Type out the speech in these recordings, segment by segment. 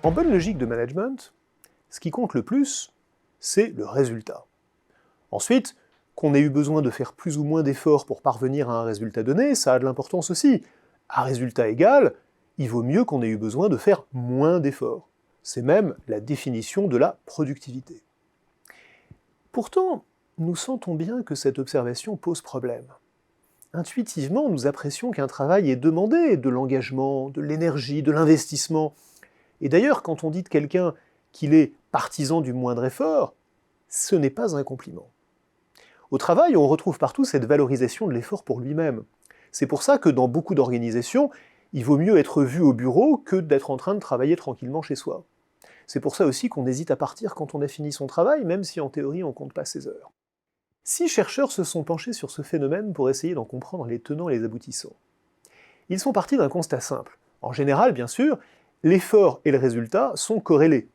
En bonne logique de management, ce qui compte le plus, c'est le résultat. Ensuite, qu'on ait eu besoin de faire plus ou moins d'efforts pour parvenir à un résultat donné, ça a de l'importance aussi. À résultat égal, il vaut mieux qu'on ait eu besoin de faire moins d'efforts. C'est même la définition de la productivité. Pourtant, nous sentons bien que cette observation pose problème. Intuitivement, nous apprécions qu'un travail est demandé de l'engagement, de l'énergie, de l'investissement. Et d'ailleurs, quand on dit de quelqu'un qu'il est partisan du moindre effort, ce n'est pas un compliment. Au travail, on retrouve partout cette valorisation de l'effort pour lui-même. C'est pour ça que dans beaucoup d'organisations, il vaut mieux être vu au bureau que d'être en train de travailler tranquillement chez soi. C'est pour ça aussi qu'on hésite à partir quand on a fini son travail, même si en théorie on ne compte pas ses heures. 6 chercheurs se sont penchés sur ce phénomène pour essayer d'en comprendre les tenants et les aboutissants. Ils sont partis d'un constat simple. En général, bien sûr, l'effort et le résultat sont corrélés.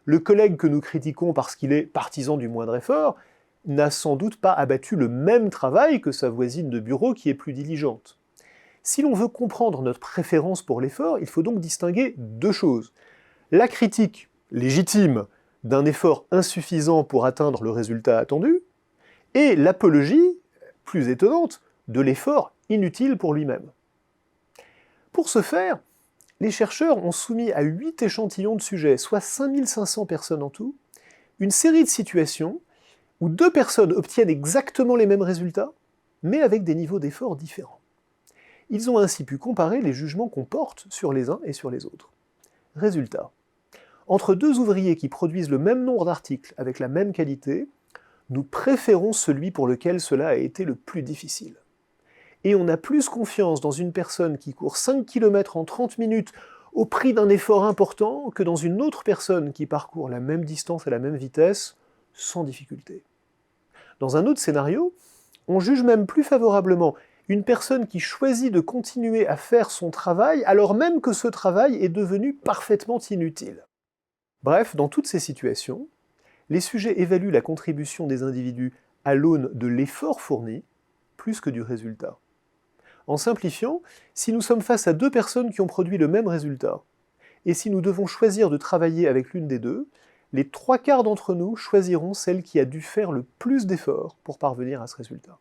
Le collègue que nous critiquons parce qu'il est partisan du moindre effort n'a sans doute pas abattu le même travail que sa voisine de bureau qui est plus diligente. Si l'on veut comprendre notre préférence pour l'effort, il faut donc distinguer deux choses. La critique légitime d'un effort insuffisant pour atteindre le résultat attendu, et l'apologie, plus étonnante, de l'effort inutile pour lui-même. Pour ce faire, les chercheurs ont soumis à 8 échantillons de sujets, soit 5500 personnes en tout, une série de situations où 2 personnes obtiennent exactement les mêmes résultats, mais avec des niveaux d'effort différents. Ils ont ainsi pu comparer les jugements qu'on porte sur les uns et sur les autres. Résultat. Entre 2 ouvriers qui produisent le même nombre d'articles avec la même qualité, nous préférons celui pour lequel cela a été le plus difficile. Et on a plus confiance dans une personne qui court 5 km en 30 minutes au prix d'un effort important que dans une autre personne qui parcourt la même distance à la même vitesse sans difficulté. Dans un autre scénario, on juge même plus favorablement une personne qui choisit de continuer à faire son travail alors même que ce travail est devenu parfaitement inutile. Bref, dans toutes ces situations, les sujets évaluent la contribution des individus à l'aune de l'effort fourni plus que du résultat. En simplifiant, si nous sommes face à 2 personnes qui ont produit le même résultat, et si nous devons choisir de travailler avec l'une des deux, les 3/4 d'entre nous choisiront celle qui a dû faire le plus d'efforts pour parvenir à ce résultat.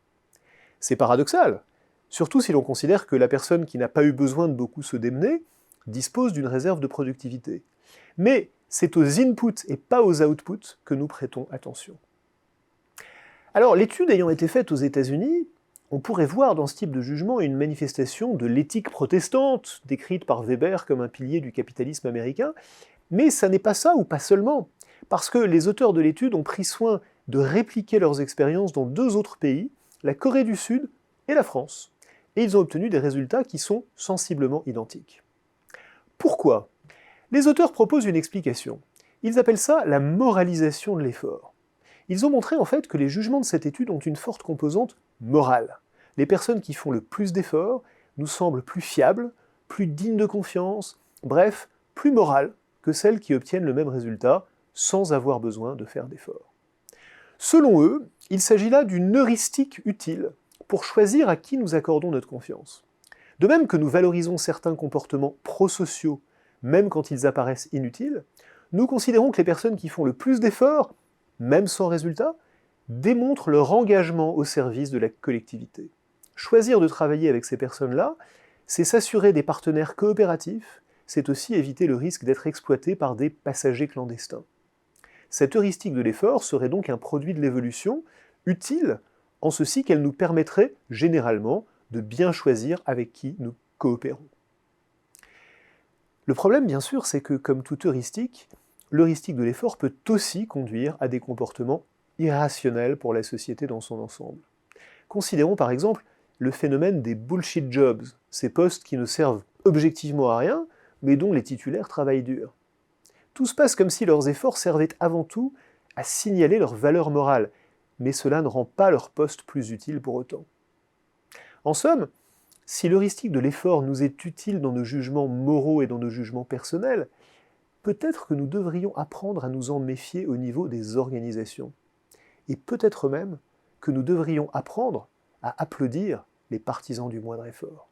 C'est paradoxal, surtout si l'on considère que la personne qui n'a pas eu besoin de beaucoup se démener dispose d'une réserve de productivité. Mais c'est aux inputs et pas aux outputs que nous prêtons attention. Alors, l'étude ayant été faite aux États-Unis, on pourrait voir dans ce type de jugement une manifestation de l'éthique protestante, décrite par Weber comme un pilier du capitalisme américain, mais ça n'est pas ça ou pas seulement, parce que les auteurs de l'étude ont pris soin de répliquer leurs expériences dans 2 autres pays, la Corée du Sud et la France, et ils ont obtenu des résultats qui sont sensiblement identiques. Pourquoi ? Les auteurs proposent une explication. Ils appellent ça la moralisation de l'effort. Ils ont montré en fait que les jugements de cette étude ont une forte composante morale. Les personnes qui font le plus d'efforts nous semblent plus fiables, plus dignes de confiance, bref, plus morales que celles qui obtiennent le même résultat sans avoir besoin de faire d'efforts. Selon eux, il s'agit là d'une heuristique utile pour choisir à qui nous accordons notre confiance. De même que nous valorisons certains comportements prosociaux, même quand ils apparaissent inutiles, nous considérons que les personnes qui font le plus d'efforts, même sans résultat, démontrent leur engagement au service de la collectivité. Choisir de travailler avec ces personnes-là, c'est s'assurer des partenaires coopératifs, c'est aussi éviter le risque d'être exploité par des passagers clandestins. Cette heuristique de l'effort serait donc un produit de l'évolution, utile, en ceci qu'elle nous permettrait, généralement, de bien choisir avec qui nous coopérons. Le problème, bien sûr, c'est que, comme toute heuristique, l'heuristique de l'effort peut aussi conduire à des comportements irrationnels pour la société dans son ensemble. Considérons par exemple le phénomène des bullshit jobs, ces postes qui ne servent objectivement à rien, mais dont les titulaires travaillent dur. Tout se passe comme si leurs efforts servaient avant tout à signaler leur valeur morale, mais cela ne rend pas leur poste plus utile pour autant. En somme, si l'heuristique de l'effort nous est utile dans nos jugements moraux et dans nos jugements personnels, peut-être que nous devrions apprendre à nous en méfier au niveau des organisations. Et peut-être même que nous devrions apprendre à applaudir les partisans du moindre effort.